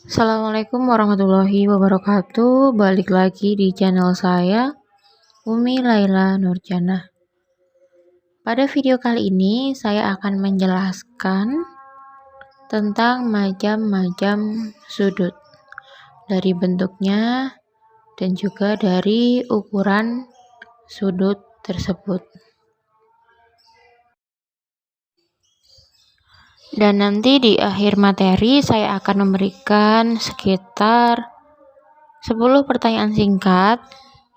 Assalamualaikum warahmatullahi wabarakatuh. Balik lagi di channel saya, Umi Laila Nurjannah. Pada video kali ini saya akan menjelaskan tentang macam-macam sudut, dari bentuknya dan juga dari ukuran sudut tersebut. Dan nanti di akhir materi saya akan memberikan sekitar 10 pertanyaan singkat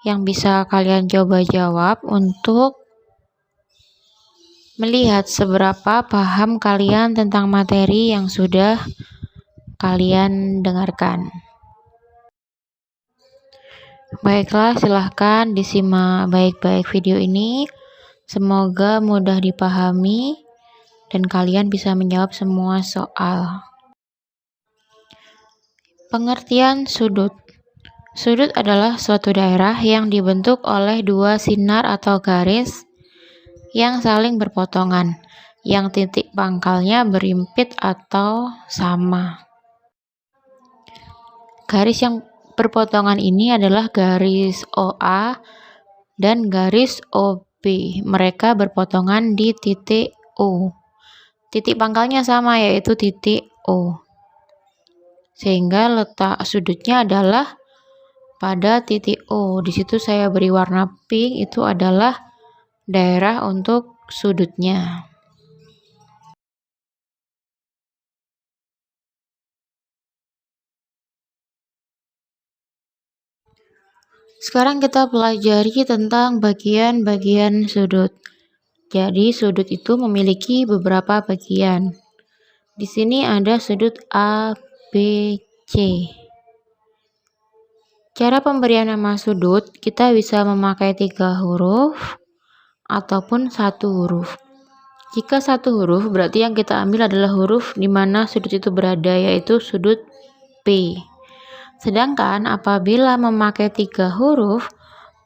yang bisa kalian coba jawab untuk melihat seberapa paham kalian tentang materi yang sudah kalian dengarkan. Baiklah, silahkan disimak baik-baik video ini. Semoga mudah dipahami dan kalian bisa menjawab semua soal. Pengertian sudut. Sudut adalah suatu daerah yang dibentuk oleh dua sinar atau garis yang saling berpotongan, yang titik pangkalnya berimpit atau sama. Garis yang berpotongan ini adalah garis OA dan garis OB. Mereka berpotongan di titik O. Titik pangkalnya sama, yaitu titik O. Sehingga letak sudutnya adalah pada titik O. Di situ saya beri warna pink, itu adalah daerah untuk sudutnya. Sekarang kita pelajari tentang bagian-bagian sudut. Jadi sudut itu memiliki beberapa bagian. Di sini ada sudut A, B, C. Cara pemberian nama sudut, kita bisa memakai 3 huruf ataupun 1 huruf. Jika 1 huruf, berarti yang kita ambil adalah huruf di mana sudut itu berada, yaitu sudut P. Sedangkan apabila memakai 3 huruf,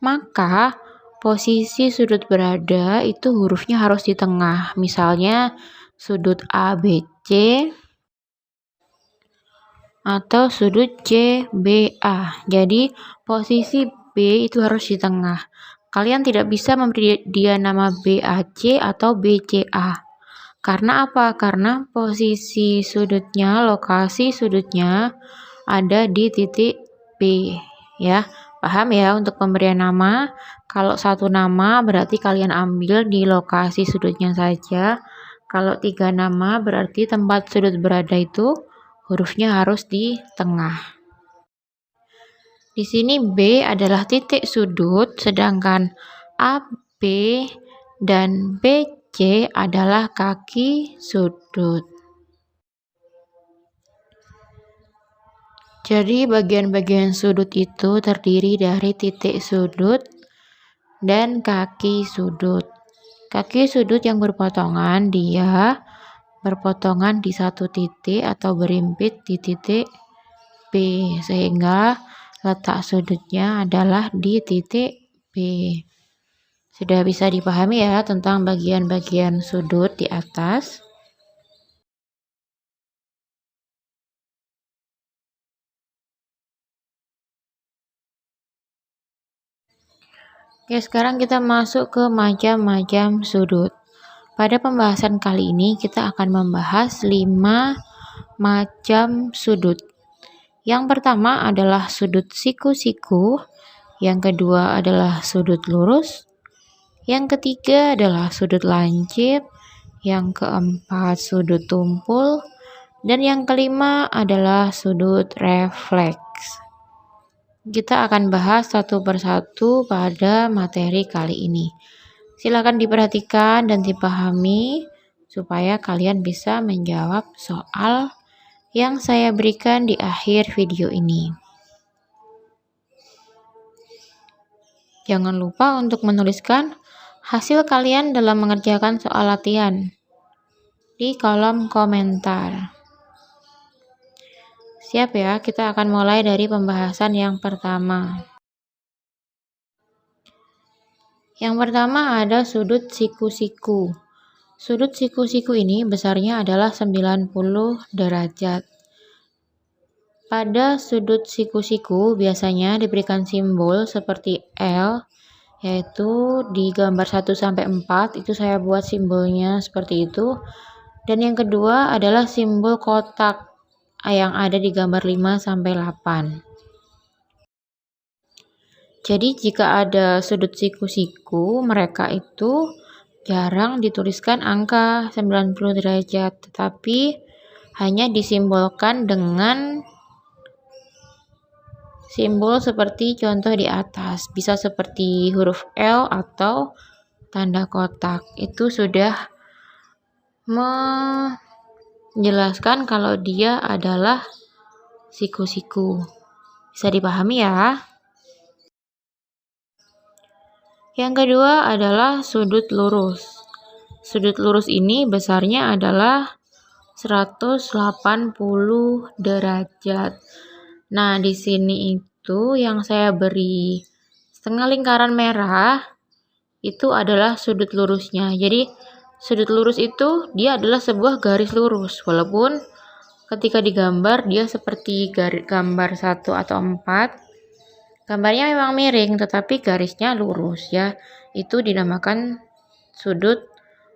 maka posisi sudut berada itu hurufnya harus di tengah. Misalnya sudut ABC atau sudut CBA. Jadi posisi B itu harus di tengah. Kalian tidak bisa memberi dia nama BAC atau BCA. Karena apa? Karena posisi sudutnya, lokasi sudutnya ada di titik B, ya. Paham ya untuk pemberian nama? Kalau satu nama berarti kalian ambil di lokasi sudutnya saja. Kalau 3 nama berarti tempat sudut berada itu hurufnya harus di tengah. Di sini B adalah titik sudut, sedangkan AB dan BC adalah kaki sudut. Jadi bagian-bagian sudut itu terdiri dari titik sudut dan kaki sudut. Kaki sudut yang berpotongan, dia berpotongan di satu titik atau berimpit di titik B, sehingga letak sudutnya adalah di titik B. Sudah bisa dipahami ya tentang bagian-bagian sudut di atas. Oke, sekarang kita masuk ke macam-macam sudut. Pada pembahasan kali ini kita akan membahas 5 macam sudut. Yang pertama adalah sudut siku-siku, yang kedua adalah sudut lurus, yang ketiga adalah sudut lancip, yang keempat sudut tumpul, dan yang kelima adalah sudut refleks. Kita akan bahas satu persatu pada materi kali ini. Silakan diperhatikan dan dipahami supaya kalian bisa menjawab soal yang saya berikan di akhir video ini. Jangan lupa untuk menuliskan hasil kalian dalam mengerjakan soal latihan di kolom komentar. Siap ya, kita akan mulai dari pembahasan yang pertama. Yang pertama ada sudut siku-siku. Sudut siku-siku ini besarnya adalah 90 derajat. Pada sudut siku-siku biasanya diberikan simbol seperti L, yaitu di gambar 1-4 itu saya buat simbolnya seperti itu. Dan yang kedua adalah simbol kotak yang ada di gambar 5-8. Jadi jika ada sudut siku-siku, mereka itu jarang dituliskan angka 90 derajat, tetapi hanya disimbolkan dengan simbol seperti contoh di atas, bisa seperti huruf L atau tanda kotak. Itu sudah menjelaskan kalau dia adalah siku-siku. Bisa dipahami ya? Yang kedua adalah sudut lurus. Sudut lurus ini besarnya adalah 180 derajat. Nah, di sini itu yang saya beri setengah lingkaran merah itu adalah sudut lurusnya. Jadi, sudut lurus itu dia adalah sebuah garis lurus, walaupun ketika digambar dia seperti gambar 1 atau 4. Gambarnya memang miring, tetapi garisnya lurus ya. Itu dinamakan sudut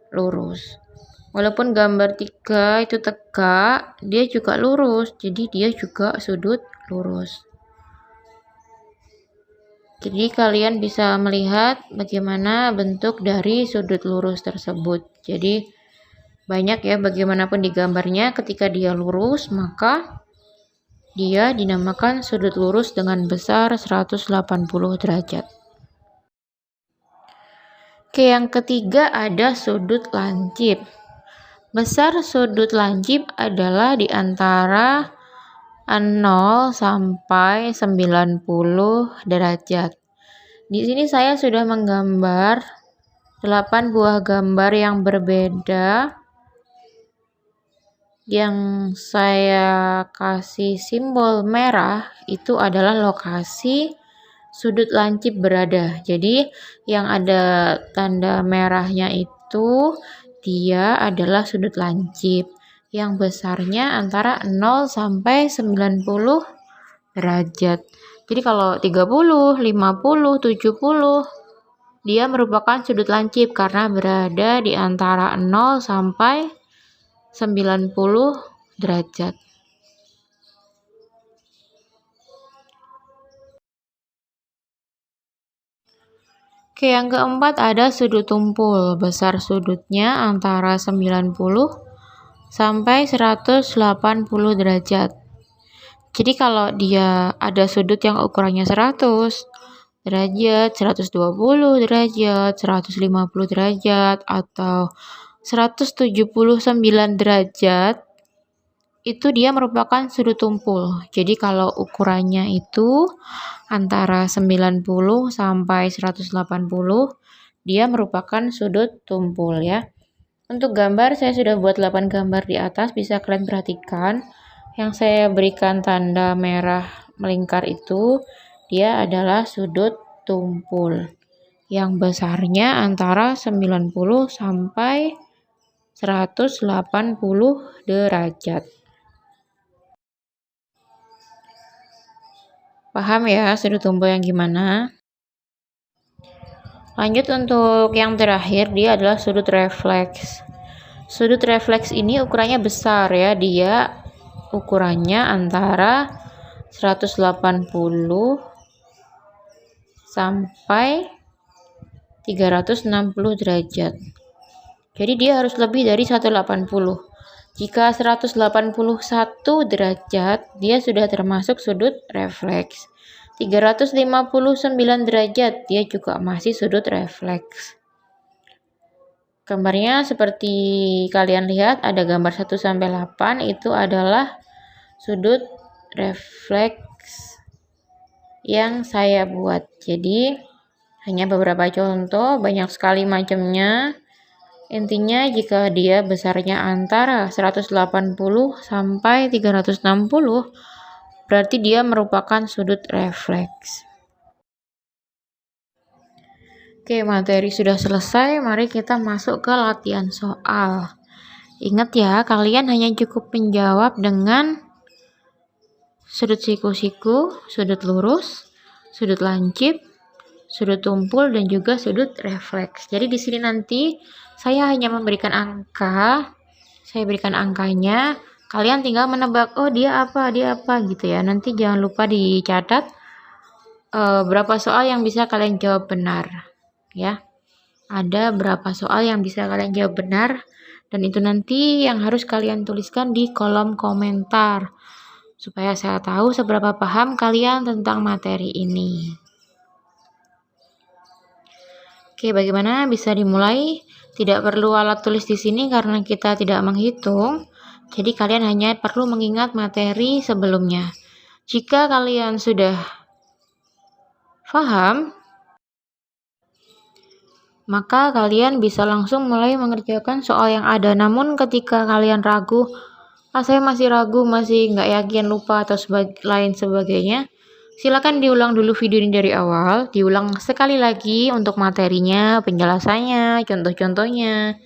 lurus. Walaupun gambar 3 itu tegak, dia juga lurus, jadi dia juga sudut lurus. Jadi kalian bisa melihat bagaimana bentuk dari sudut lurus tersebut. Jadi banyak ya, bagaimanapun di gambarnya, ketika dia lurus maka dia dinamakan sudut lurus dengan besar 180 derajat. Oke, yang ketiga ada sudut lancip. Besar sudut lancip adalah di antara 0 sampai 90 derajat. Di sini saya sudah menggambar 8 buah gambar yang berbeda. Yang saya kasih simbol merah itu adalah lokasi sudut lancip berada. Jadi yang ada tanda merahnya itu dia adalah sudut lancip yang besarnya antara 0 sampai 90 derajat. Jadi kalau 30, 50, 70 dia merupakan sudut lancip karena berada di antara 0 sampai 90 derajat. Oke, yang keempat ada sudut tumpul. Besar sudutnya antara 90 sampai 180 derajat. Jadi kalau dia ada sudut yang ukurannya 100 derajat, 120 derajat, 150 derajat, atau 179 derajat, itu dia merupakan sudut tumpul. Jadi kalau ukurannya itu antara 90 sampai 180, dia merupakan sudut tumpul ya. Untuk gambar saya sudah buat 8 gambar di atas, bisa kalian perhatikan. Yang saya berikan tanda merah melingkar itu dia adalah sudut tumpul yang besarnya antara 90 sampai 180 derajat. Paham ya sudut tumpul yang gimana? Lanjut untuk yang terakhir, dia adalah sudut refleks. Sudut refleks ini ukurannya besar ya, dia ukurannya antara 180 sampai 360 derajat. Jadi dia harus lebih dari 180. Jika 181 derajat, dia sudah termasuk sudut refleks. 359 derajat, dia juga masih sudut refleks. Gambarnya seperti kalian lihat, ada gambar 1-8, itu adalah sudut refleks yang saya buat. Jadi, hanya beberapa contoh, banyak sekali macamnya. Intinya jika dia besarnya antara 180 sampai 360, berarti dia merupakan sudut refleks. Oke, materi sudah selesai, mari kita masuk ke latihan soal. Ingat ya, kalian hanya cukup menjawab dengan sudut siku-siku, sudut lurus, sudut lancip, sudut tumpul, dan juga sudut refleks. Jadi di sini nanti saya hanya memberikan angka, saya berikan angkanya, kalian tinggal menebak, oh dia apa gitu ya. Nanti jangan lupa dicatat berapa soal yang bisa kalian jawab benar ya. Ada berapa soal yang bisa kalian jawab benar, dan itu nanti yang harus kalian tuliskan di kolom komentar supaya saya tahu seberapa paham kalian tentang materi ini. Oke, bagaimana? Bisa dimulai? Tidak perlu alat tulis di sini karena kita tidak menghitung. Jadi kalian hanya perlu mengingat materi sebelumnya. Jika kalian sudah paham, maka kalian bisa langsung mulai mengerjakan soal yang ada. Namun ketika kalian ragu, saya masih ragu, masih nggak yakin, lupa, atau lain sebagainya, silakan diulang dulu video ini dari awal, diulang sekali lagi untuk materinya, penjelasannya, contoh-contohnya,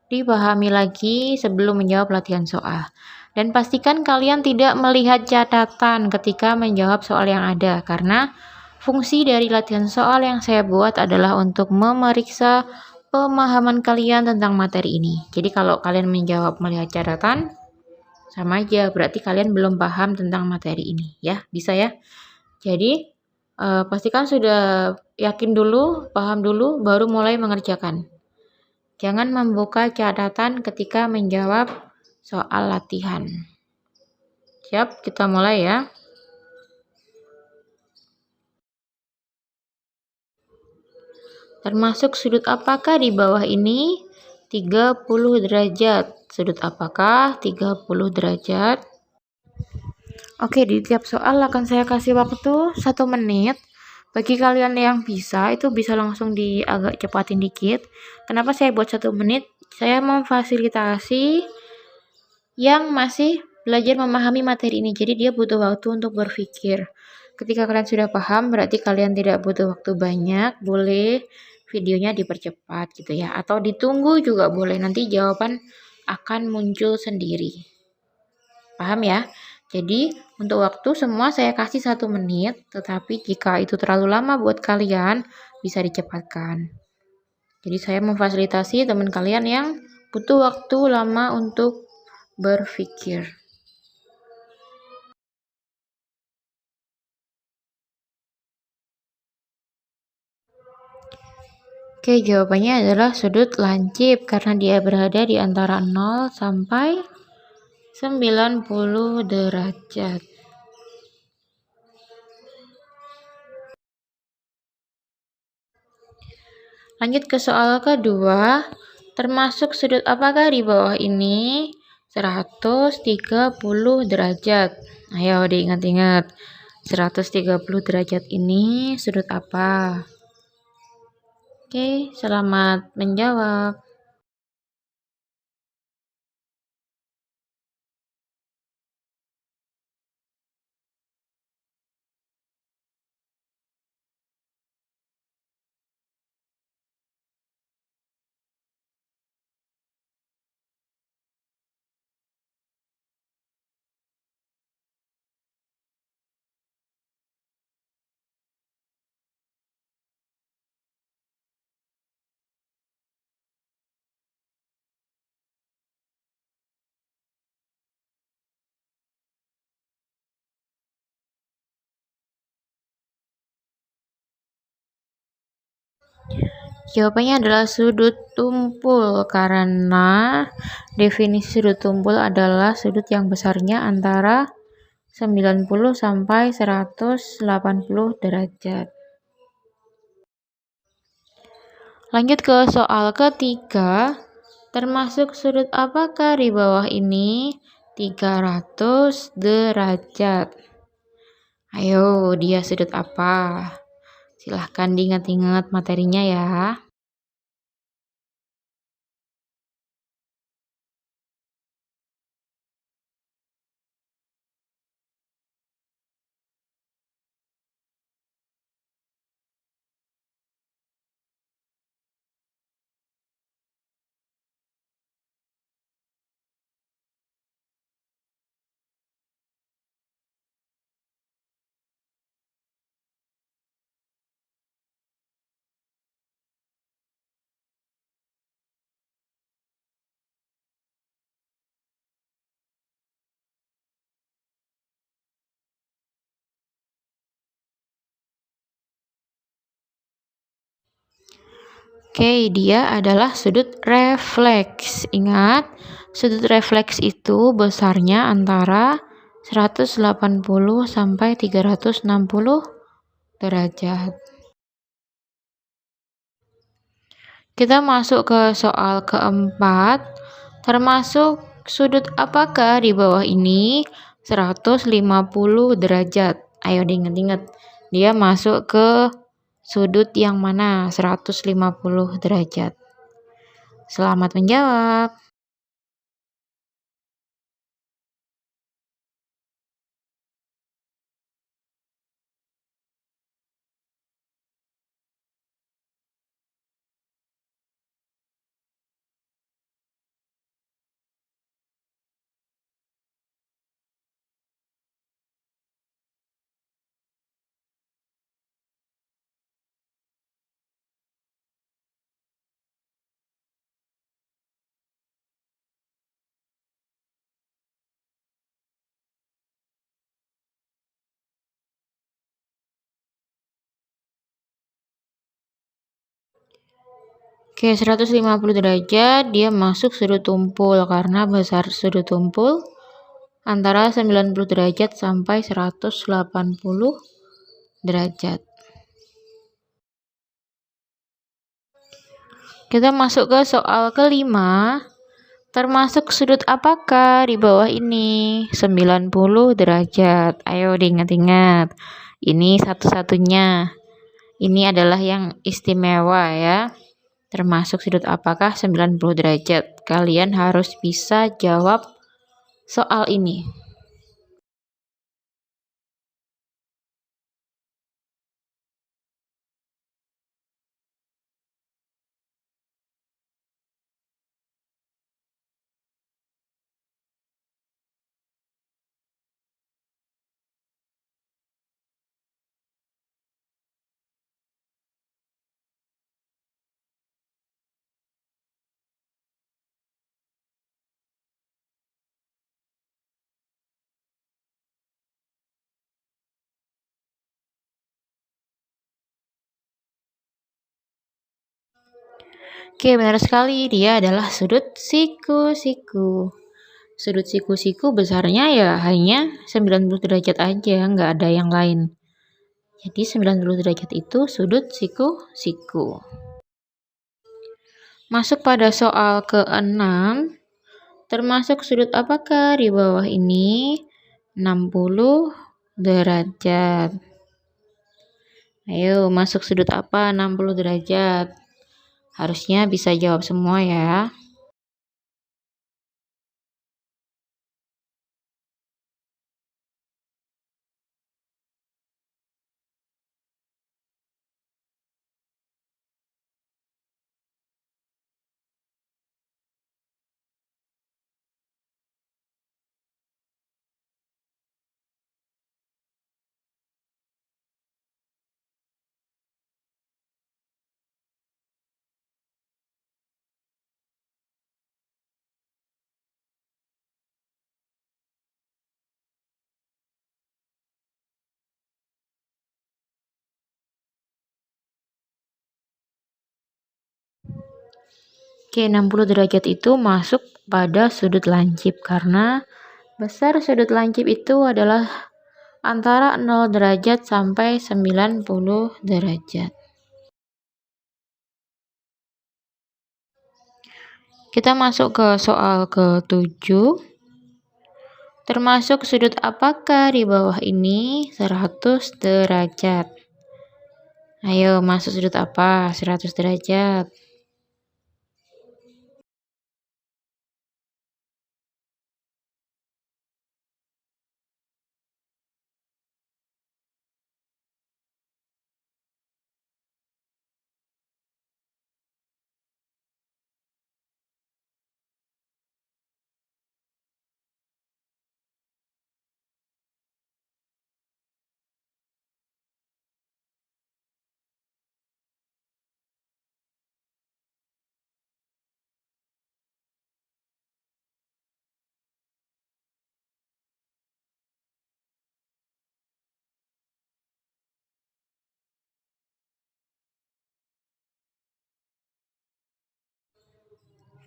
dipahami lagi sebelum menjawab latihan soal. Dan pastikan kalian tidak melihat catatan ketika menjawab soal yang ada, karena fungsi dari latihan soal yang saya buat adalah untuk memeriksa pemahaman kalian tentang materi ini. Jadi kalau kalian menjawab melihat catatan, sama aja, berarti kalian belum paham tentang materi ini ya, bisa ya. Jadi pastikan sudah yakin dulu, paham dulu, baru mulai mengerjakan. Jangan membuka catatan ketika menjawab soal latihan. Siap, kita mulai ya. Termasuk sudut apakah di bawah ini? 30 derajat. Sudut apakah 30 derajat? Oke, di tiap soal akan saya kasih waktu 1 menit. Bagi kalian yang bisa, itu bisa langsung agak cepatin dikit. Kenapa saya buat 1 menit? Saya memfasilitasi yang masih belajar memahami materi ini. Jadi dia butuh waktu untuk berpikir. Ketika kalian sudah paham, berarti kalian tidak butuh waktu banyak. Boleh videonya dipercepat gitu ya. Atau ditunggu juga boleh. Nanti jawaban akan muncul sendiri. Paham ya? Jadi untuk waktu semua saya kasih 1 menit. Tetapi jika itu terlalu lama buat kalian, bisa dicepatkan. Jadi saya memfasilitasi teman kalian yang butuh waktu lama untuk berpikir. Oke, jawabannya adalah sudut lancip karena dia berada di antara 0 sampai 90 derajat. Lanjut ke soal kedua. Termasuk sudut apakah di bawah ini? 130 derajat. Ayo diingat-ingat. 130 derajat ini sudut apa? Oke, selamat menjawab. Jawabannya adalah sudut tumpul karena definisi sudut tumpul adalah sudut yang besarnya antara 90 sampai 180 derajat. Lanjut ke soal ketiga. Termasuk sudut apakah di bawah ini? 300 derajat. Ayo, dia sudut apa? Silahkan diingat-ingat materinya ya. Oke, dia adalah sudut refleks. Ingat, sudut refleks itu besarnya antara 180 sampai 360 derajat. Kita masuk ke soal keempat, termasuk sudut apakah di bawah ini 150 derajat. Ayo diingat-ingat, dia masuk ke sudut yang mana 150 derajat. Selamat menjawab. Oke, 150 derajat dia masuk sudut tumpul karena besar sudut tumpul antara 90 derajat sampai 180 derajat. Kita masuk ke soal kelima. Termasuk sudut apakah di bawah ini? 90 derajat. Ayo diingat-ingat. Ini satu-satunya. Ini adalah yang istimewa ya. Termasuk sudut apakah 90 derajat. Kalian harus bisa jawab soal ini. Oke, benar sekali. Dia adalah sudut siku-siku. Sudut siku-siku besarnya ya hanya 90 derajat aja, nggak ada yang lain. Jadi 90 derajat itu sudut siku-siku. Masuk pada soal ke-6. Termasuk sudut apakah di bawah ini? 60 derajat. Ayo, masuk sudut apa 60 derajat? Harusnya bisa jawab semua ya. Oke, 60 derajat itu masuk pada sudut lancip karena besar sudut lancip itu adalah antara 0 derajat sampai 90 derajat. Kita masuk ke soal ke-7. Termasuk sudut apakah di bawah ini 100 derajat? Ayo, masuk sudut apa? 100 derajat.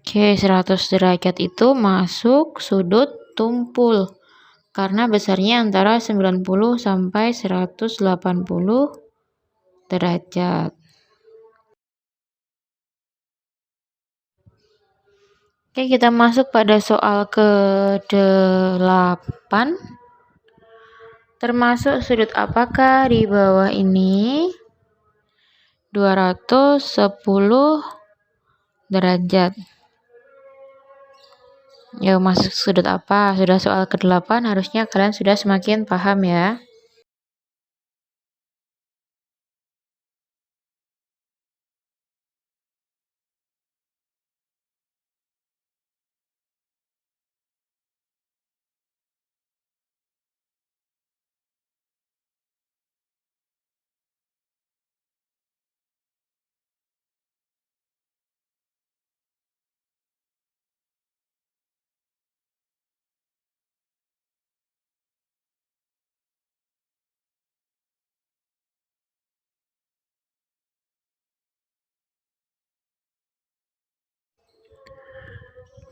Oke, 100 derajat itu masuk sudut tumpul karena besarnya antara 90 sampai 180 derajat. Oke, kita masuk pada soal ke-8. Termasuk sudut apakah di bawah ini? 210 derajat. Ya, masuk sudut apa? Sudah soal ke-8, harusnya kalian sudah semakin paham ya.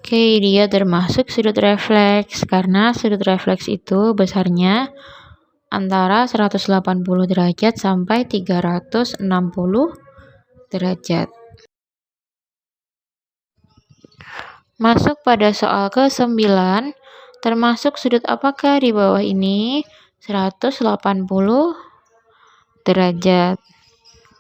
Oke, dia termasuk sudut refleks karena sudut refleks itu besarnya antara 180 derajat sampai 360 derajat. Masuk pada soal ke-9, termasuk sudut apakah di bawah ini? 180 derajat.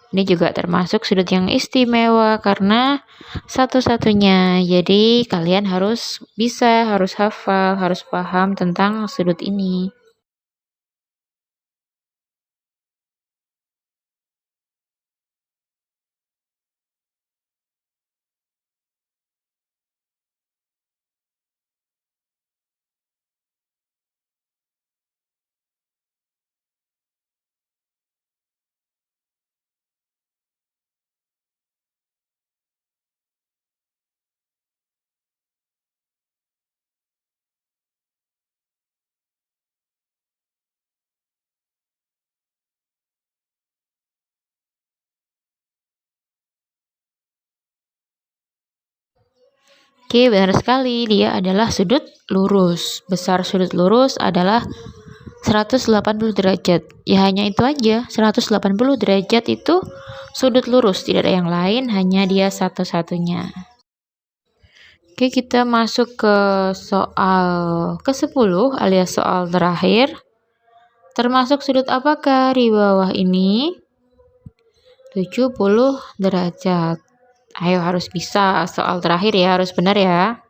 Ini juga termasuk sudut yang istimewa karena satu-satunya. Jadi kalian harus bisa, harus hafal, harus paham tentang sudut ini. Oke, benar sekali. Dia adalah sudut lurus. Besar sudut lurus adalah 180 derajat. Ya hanya itu aja. 180 derajat itu sudut lurus. Tidak ada yang lain, hanya dia satu-satunya. Oke, kita masuk ke soal ke-10 alias soal terakhir. Termasuk sudut apakah di bawah ini? 70 derajat. Ayo, harus bisa. Soal terakhir ya, harus benar ya.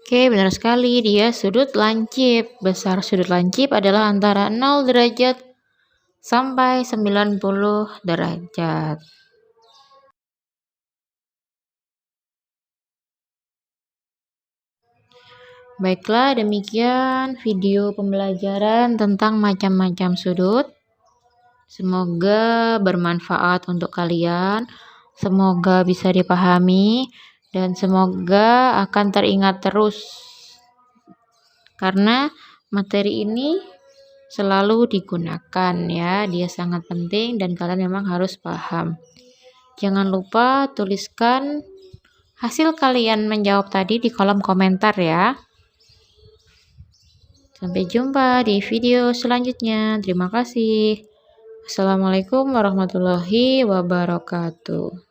Oke, benar sekali. Dia sudut lancip. Besar sudut lancip adalah antara 0 derajat sampai 90 derajat. Baiklah, demikian video pembelajaran tentang macam-macam sudut. Semoga bermanfaat untuk kalian. Semoga bisa dipahami. Dan semoga akan teringat terus. Karena materi ini selalu digunakan ya. Dia sangat penting dan kalian memang harus paham. Jangan lupa tuliskan hasil kalian menjawab tadi di kolom komentar ya. Sampai jumpa di video selanjutnya. Terima kasih. Assalamualaikum warahmatullahi wabarakatuh.